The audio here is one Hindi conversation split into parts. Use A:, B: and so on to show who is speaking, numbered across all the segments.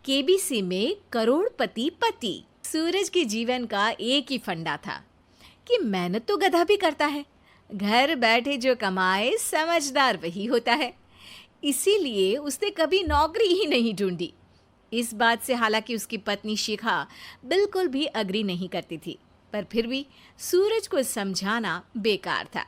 A: केबीसी में करोड़पति पति। सूरज के जीवन का एक ही फंडा था कि मेहनत तो गधा भी करता है, घर बैठे जो कमाए समझदार वही होता है। इसीलिए उसने कभी नौकरी ही नहीं ढूंढी। इस बात से हालांकि उसकी पत्नी शिखा बिल्कुल भी अग्री नहीं करती थी, पर फिर भी सूरज को समझाना बेकार था।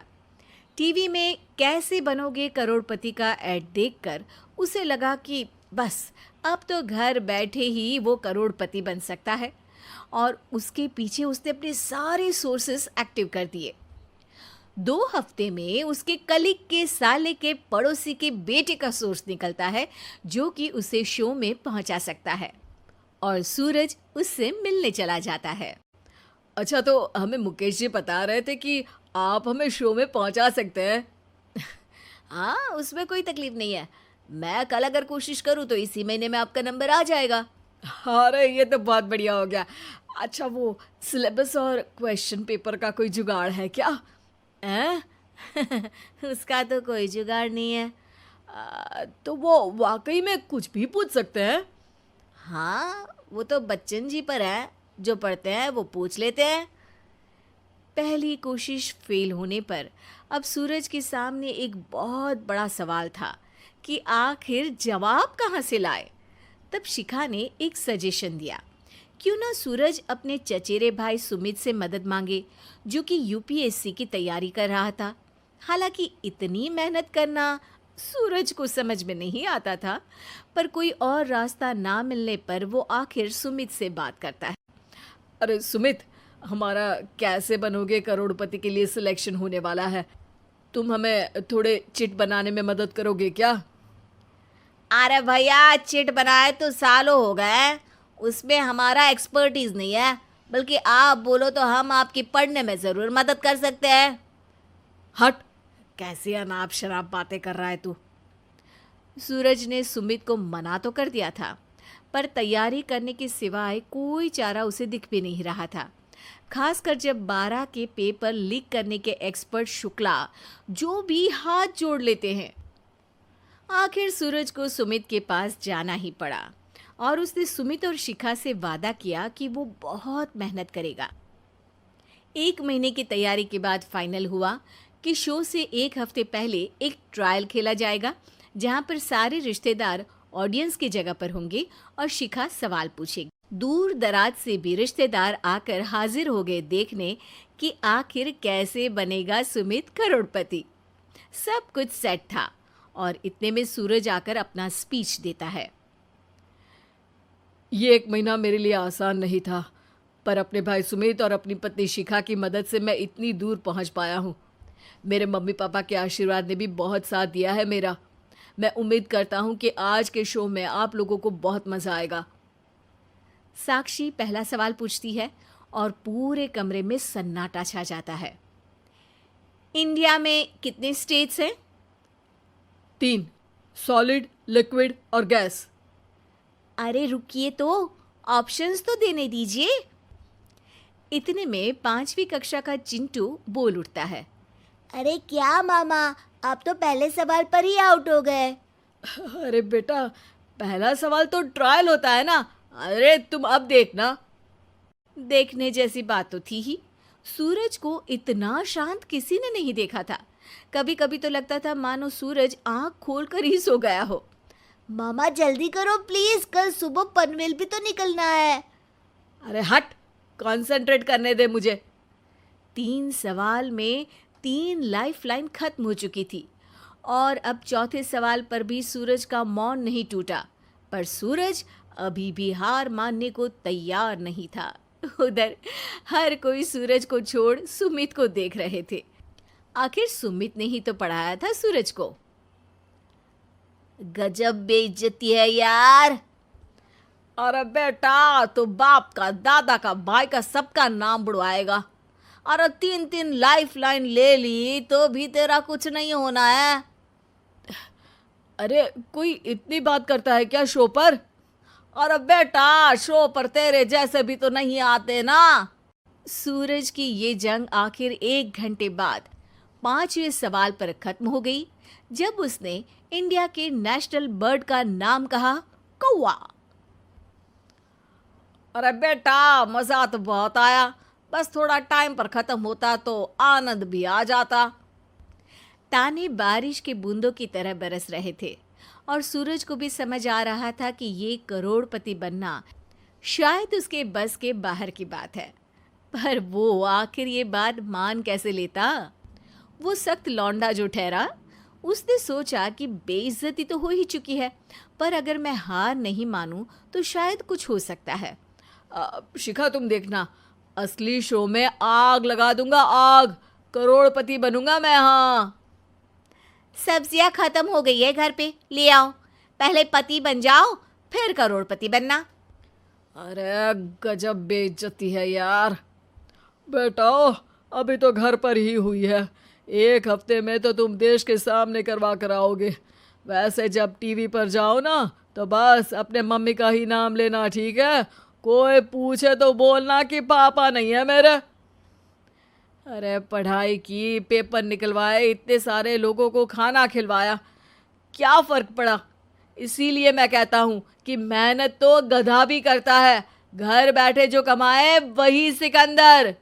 A: टीवी में कैसे बनोगे करोड़पति का ऐड देखकर उसे लगा कि बस अब तो घर बैठे ही वो करोड़पति बन सकता है, और उसके पीछे उसने अपने सारे सोर्सेस एक्टिव कर दिए। 2 हफ्ते में उसके कलीग के साले के पड़ोसी के बेटे का सोर्स निकलता है जो कि उसे शो में पहुंचा सकता है, और सूरज उससे मिलने चला जाता है।
B: अच्छा, तो हमें मुकेश जी बता रहे थे कि आप हमें शो में पहुंचा सकते हैं।
A: हाँ, उसमें कोई तकलीफ नहीं है। मैं कल अगर कोशिश करूँ तो इसी महीने में आपका नंबर आ जाएगा।
B: अरे ये तो बहुत बढ़िया हो गया। अच्छा, वो सिलेबस और क्वेश्चन पेपर का कोई जुगाड़ है क्या?
A: हैं? उसका तो कोई जुगाड़ नहीं है।
B: तो वो वाकई में कुछ भी पूछ सकते हैं?
A: हाँ, वो तो बच्चन जी पर है, जो पढ़ते हैं वो पूछ लेते हैं। पहली कोशिश फेल होने पर अब सूरज के सामने एक बहुत बड़ा सवाल था कि आखिर जवाब कहाँ से लाए। तब शिखा ने एक सजेशन दिया, क्यों ना सूरज अपने चचेरे भाई सुमित से मदद मांगे, जो कि यूपीएससी की तैयारी कर रहा था। हालांकि इतनी मेहनत करना सूरज को समझ में नहीं आता था, पर कोई और रास्ता ना मिलने पर वो आखिर सुमित से बात करता है।
B: अरे सुमित, हमारा कैसे बनोगे करोड़पति के लिए सिलेक्शन होने वाला है। तुम हमें थोड़े चिट बनाने में मदद करोगे क्या?
A: अरे भैया, चिट बनाए तो सालों हो गए, उसमें हमारा एक्सपर्टीज नहीं है, बल्कि आप बोलो तो हम आपकी पढ़ने में ज़रूर मदद कर सकते हैं।
B: हट, कैसी अनाप शराब बातें कर रहा है तू।
A: सूरज ने सुमित को मना तो कर दिया था, पर तैयारी करने के सिवाय कोई चारा उसे दिख भी नहीं रहा था। खासकर जब 12 के पेपर लीक करने के एक्सपर्ट शुक्ला जो भी हाथ जोड़ लेते हैं। आखिर सूरज को सुमित के पास जाना ही पड़ा, और उसने सुमित और शिखा से वादा किया कि वो बहुत मेहनत करेगा। 1 महीने की तैयारी के बाद फाइनल हुआ कि शो से 1 हफ्ते पहले एक ट्रायल खेला जाएगा, जहां पर सारे रिश्तेदार ऑडियंस की जगह पर होंगे और शिखा सवाल पूछेगी। दूर दराज से भी रिश्तेदार आकर हाजिर हो गए देखने कि आखिर कैसे बनेगा सुमित करोड़पति। सब कुछ सेट था, और इतने में सूरज आकर अपना स्पीच देता है।
B: ये 1 महीना मेरे लिए आसान नहीं था, पर अपने भाई सुमित और अपनी पत्नी शिखा की मदद से मैं इतनी दूर पहुंच पाया हूँ। मेरे मम्मी पापा के आशीर्वाद ने भी बहुत साथ दिया है मेरा। मैं उम्मीद करता हूँ कि आज के शो में आप लोगों को बहुत मज़ा आएगा।
A: साक्षी पहला सवाल पूछती है और पूरे कमरे में सन्नाटा छा जाता है। इंडिया में कितने स्टेट्स हैं?
B: 3, सॉलिड, लिक्विड और गैस।
A: अरे रुकिए, तो ऑप्शंस तो देने दीजिए। इतने में 5वीं कक्षा का चिंटू बोल उठता है।
C: अरे क्या मामा, आप तो पहले सवाल पर ही आउट हो गए।
B: अरे बेटा, पहला सवाल तो ट्रायल होता है ना। अरे तुम अब देखना।
A: देखने जैसी बात तो थी ही। सूरज को इतना शांत किसी ने नहीं देखा था। कभी कभी तो लगता था मानो सूरज आंख खोलकर ही सो गया हो।
C: मामा जल्दी करो प्लीज, कल सुबह पनवेल भी तो निकलना है।
B: अरे हट, कंसंट्रेट करने दे मुझे।
A: 3 सवाल में 3 लाइफलाइन खत्म हो चुकी थी, और अब चौथे सवाल पर भी सूरज का मौन नहीं टूटा। पर सूरज अभी भी हार मानने को तैयार नहीं था। उधर हर कोई सूरज को छोड़ सुमित को देख रहे थे। आखिर सुमित ने ही तो पढ़ाया था सूरज को।
C: गजब बेइज्जती है यार।
B: अरे बेटा, तो बाप का, दादा का, भाई का, सबका नाम बुड़वाएगा।
A: अरे 3 लाइफलाइन ले ली तो भी तेरा कुछ नहीं होना है।
B: अरे कोई इतनी बात करता है क्या शो पर?
A: अरे बेटा, शो पर तेरे जैसे भी तो नहीं आते ना। सूरज की ये जंग आखिर 1 घंटे बाद 5वें सवाल पर खत्म हो गई, जब उसने इंडिया के नेशनल बर्ड का नाम कहा, कौवा।
B: अरे बेटा, मजा तो बहुत आया, बस थोड़ा टाइम पर खत्म होता तो आनंद भी आ जाता।
A: ताने बारिश के बूंदों की तरह बरस रहे थे और सूरज को भी समझ आ रहा था कि ये करोड़पति बनना शायद उसके बस के बाहर की बात है। पर वो आखिर ये बात मान कैसे लेता? वो सख्त लौंडा जो ठहरा, उसने सोचा कि बेइज्जती तो हो ही चुकी है, पर अगर मैं हार नहीं मानूं तो शायद कुछ हो सकता है।
B: शिखा, तुम देखना, असली शो में आग लगा दूंगा, आग, करोड़पति बनूंगा मैं। हाँ,
A: सब्जियां खत्म हो गई है घर पे, ले आओ। पहले पति बन जाओ, फिर करोड़पति बनना।
B: अरे गजब बेइज्जती है यार। बेटा, अभी तो घर पर ही हुई है, 1 हफ्ते में तो तुम देश के सामने करवा कर आओगे। वैसे जब टीवी पर जाओ ना तो बस अपने मम्मी का ही नाम लेना, ठीक है? कोई पूछे तो बोलना कि पापा नहीं है मेरे। अरे पढ़ाई की, पेपर निकलवाए, इतने सारे लोगों को खाना खिलवाया, क्या फ़र्क पड़ा? इसीलिए मैं कहता हूँ कि मेहनत तो गधा भी करता है, घर बैठे जो कमाए वही सिकंदर।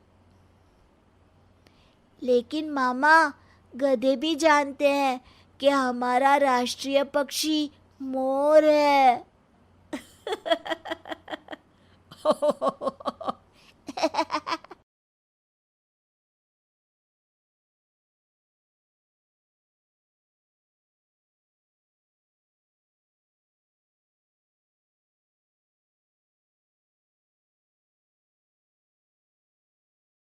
C: लेकिन मामा, गधे भी जानते हैं कि हमारा राष्ट्रीय पक्षी मोर है।